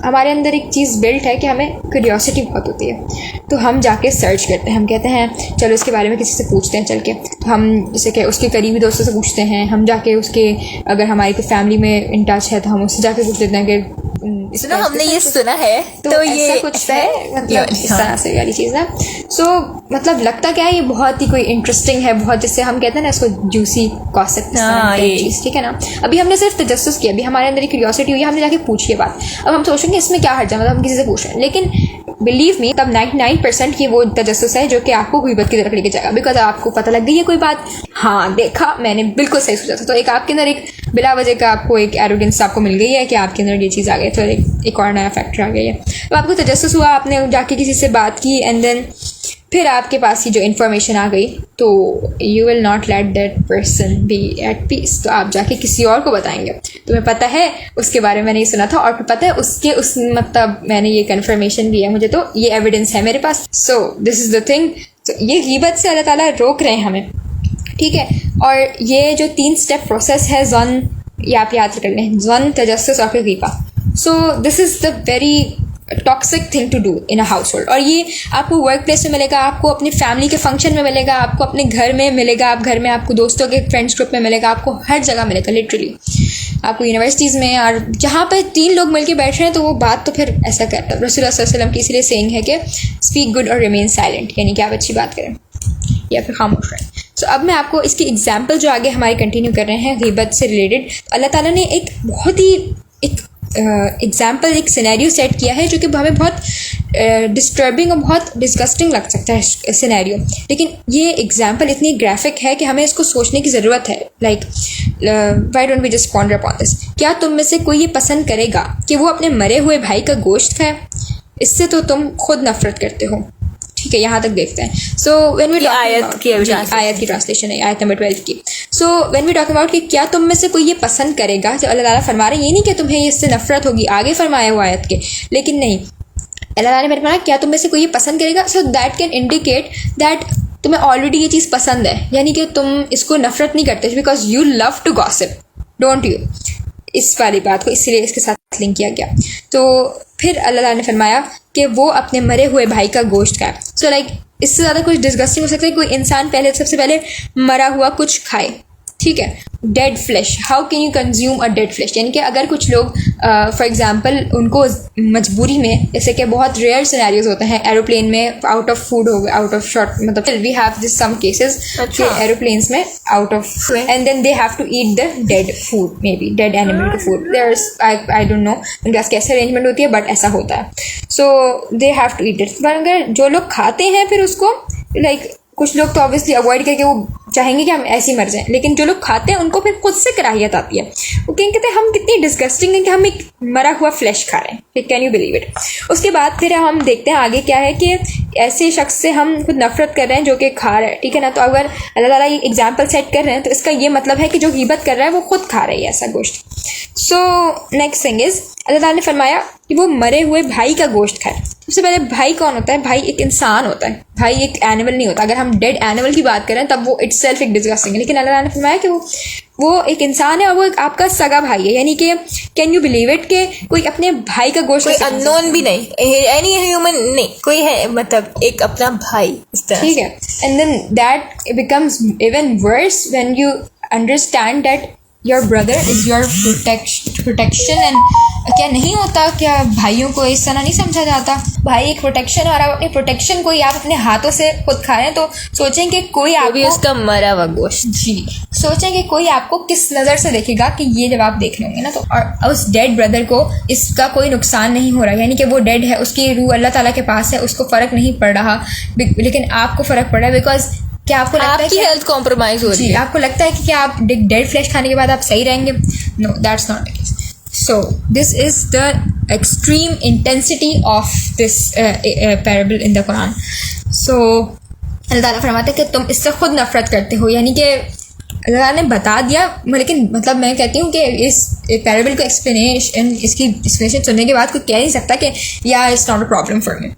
हमारे अंदर एक चीज़ बिल्ट है कि हमें क्यूरियोसिटी बहुत होती है, तो हम जाके सर्च करते हैं, हम कहते हैं चलो इसके बारे में किसी से पूछते हैं चल के। तो हम जैसे कि उसके करीबी दोस्तों से पूछते हैं, हम जाके उसके अगर हमारी कोई फैमिली में इन टच है तो हम उससे जाके पूछ लेते हैं कि सुनो हमने ये सुना है, तो ये कुछ है, मतलब इस तरह से वाली चीज़ है। सो मतलब लगता क्या है ये बहुत ही कोई इंटरेस्टिंग है, बहुत, जिससे हम कहते हैं ना इसको जूसी गॉसिप चीज़, ठीक है ना। अभी हमने सिर्फ तजस्सुस किया, अभी हमारे अंदर एक क्यूरियोसिटी हुई, हमने जाके पूछी है बात। अब हम सोचेंगे इसमें क्या हर्ज है, मतलब हम किसी से पूछ रहे हैं, लेकिन बिलीव मी तब 99% की वो तजस्सुस है जो कि आपको गीबत की तरफ लेके जाएगा, बिकॉज आपको पता लग गई है कोई बात, हाँ देखा मैंने बिल्कुल सही सोचा था, तो एक आपके अंदर एक बिला वजह का आपको एक एरोगेंस आपको मिल गई है कि आपके अंदर ये चीज़ आ गई, तो एक और नया फैक्टर आ गया है। तो आपको तजस्सुस हुआ, आपने जाके किसी से बात की, एंड देन फिर आपके पास ही जो इन्फॉर्मेशन आ गई, तो you will not let that person be at peace, तो आप जाके किसी और को बताएंगे। तुम्हें पता है उसके बारे में नहीं सुना था, और फिर पता है उसके उस मतलब मैंने ये कन्फर्मेशन दी है, मुझे तो ये एविडेंस है मेरे पास, so this is the thing. तो ये गीबत से अल्लाह ताला रोक रहे हैं हमें, ठीक है। और ये जो 3 स्टेप प्रोसेस है ज़न, ये आप याद कर लें, ज़न, तजस्सुस और फिर गीबा। So this is the very toxic thing to do in a household, और ये आपको वर्क प्लेस में मिलेगा, आपको अपनी फैमिली के फंक्शन में मिलेगा, आपको अपने घर में मिलेगा, आप घर में आपको दोस्तों के फ्रेंड्स ग्रुप में मिलेगा, आपको हर जगह मिलेगा लिटरली, आपको यूनिवर्सिटीज़ में, और जहाँ पर 3 लोग मिलके बैठ रहे हैं तो वो बात तो फिर ऐसा करता है। रसूलुल्लाह सल्लल्लाहु अलैहि वसल्लम की इसलिए सेइंग है कि स्पीक गुड और रिमेन साइलेंट, यानी कि आप अच्छी बात करें या फिर खामोश रहें। तो अब मैं आपको इसकी एग्जाम्पल जो आगे हमारे कंटिन्यू कर रहे हैं गीबत से रिलेटेड, अल्लाह ताला ने एक बहुत ही एक एग्जाम्पल, एक सिनेरियो सेट किया है जो कि हमें बहुत डिस्टर्बिंग और बहुत डिस्गस्टिंग लग सकता है सिनेरियो, लेकिन ये एग्जाम्पल इतनी ग्राफिक है कि हमें इसको सोचने की ज़रूरत है। Like why don't we just ponder upon this, क्या तुम में से कोई ये पसंद करेगा कि वो अपने मरे हुए भाई का गोश्त खाए? इससे तो तुम खुद नफरत करते हो, ठीक है, यहाँ तक देखते हैं। सो व्हेन वी आयत की ट्रांसलेशन है, आयत नंबर 12 की। So when we talk about कि क्या तुम में से कोई ये पसंद करेगा, जो अल्लाह ताला फरमा रहे हैं, ये नहीं कि तुम्हें इससे नफरत होगी, आगे फरमाया हुआ आयत के, लेकिन नहीं, अल्लाह ताला ने फरमाया क्या तुम में से कोई ये पसंद करेगा, so that can indicate that तुम्हें ऑलरेडी ये चीज़ पसंद है, यानी कि तुम इसको नफरत नहीं करते, because you love to gossip, don't you. इस वाली बात को इसलिए इसके साथ लिंक किया गया। तो फिर अल्लाह ताला ने फरमाया कि वो अपने मरे हुए भाई का गोश्त खाए। सो लाइक इससे ज़्यादा कुछ डिस्गस्टिंग हो सकता है कोई इंसान सबसे पहले मरा हुआ कुछ खाए, ठीक है, dead flash. How can you consume a dead flash, यानी कि अगर कुछ लोग फॉर एग्जांपल उनको मजबूरी में, जैसे कि बहुत रेयर सिनेरियोज होते हैं, एरोप्लेन में आउट ऑफ फूड हो गया, आउट ऑफ शॉर्ट, मतलब we have this some cases कि एरोप्लेन्स में out of, and then they have to eat the dead food, maybe dead animal का food, there is I don't know उनके पास कैसे arrangement होती है, but ऐसा होता है। So they have to eat it. पर अगर जो लोग खाते हैं फिर उसको, लाइक कुछ लोग तो ऑब्वियसली अवॉइड करके वो चाहेंगे कि हम ऐसे ही मर जाएं, लेकिन जो लोग खाते हैं उनको फिर खुद से कराहियत आती है, वो कहते हैं हम कितनी डिस्गस्टिंग हैं कि हम एक मरा हुआ फ्लैश खा रहे हैं, कैन यू बिलीव इट। उसके बाद फिर हम देखते हैं आगे क्या है कि ऐसे शख्स से हम खुद नफरत कर रहे हैं जो कि खा रहा है, ठीक है ना। तो अगर अल्लाह ताला ये एग्जाम्पल सेट कर रहे हैं तो इसका ये मतलब है कि जो गीबत कर रहा है वो खुद खा रही है ऐसा गोश्त। सो नेक्स्ट थिंग इज, अल्लाह ताला ने फरमाया कि वो मरे हुए भाई का गोश्त खाए। सबसे पहले भाई कौन होता है? भाई एक इंसान होता है, भाई एक एनिमल नहीं होता। अगर हम डेड एनिमल की बात करें तब वो इटसेल्फ एक डिस्गस्टिंग है, लेकिन अल्लाह ने फरमाया कि वो एक इंसान है और वो आपका सगा भाई है, यानी कि कैन यू बिलीव इट कि कोई अपने भाई का गोश्त, कोई अननोन भी नहीं, एनी ह्यूमन नहीं, कोई है मतलब एक अपना भाई इस तरह, ठीक है। And then that becomes even worse when you understand that your brother is your protection. And क्या नहीं होता, क्या भाइयों को इस तरह नहीं समझा जाता? भाई एक प्रोटेक्शन, और आप अपने प्रोटेक्शन को ही आप अपने हाथों से खुद खा रहे हैं, तो सोचें कि कोई आप भी उसका मरा हुआ गोश्त, जी सोचें कि कोई आपको किस नज़र से देखेगा कि ये जब आप देख रहे होंगे ना, तो और उस डेड ब्रदर को इसका कोई नुकसान नहीं हो रहा, यानी कि वो डेड है, उसकी रूह अल्लाह ताला के पास है, उसको फ़र्क नहीं पड़ रहा, लेकिन आपको फ़र्क पड़ रहा है, बिकॉज क्या आपको लगता है आपकी हेल्थ कॉम्प्रोमाइज हो रही है? आपको लगता है कि क्या आप डेड फ्लैश खाने के बाद आप सही रहेंगे? No, that's not the case. So this is the extreme intensity of this parable in the Quran. So अल्लाह ताला फरमाता है कि तुम इससे खुद नफरत करते हो, यानी कि अल्लाह ने बता दिया, लेकिन मतलब मैं कहती हूँ कि इस पैराबल को एक्सप्लेनेशन, इसकी एक्सप्लेनेशन सुनने के बाद कोई कह नहीं सकता कि या it's not a problem for me.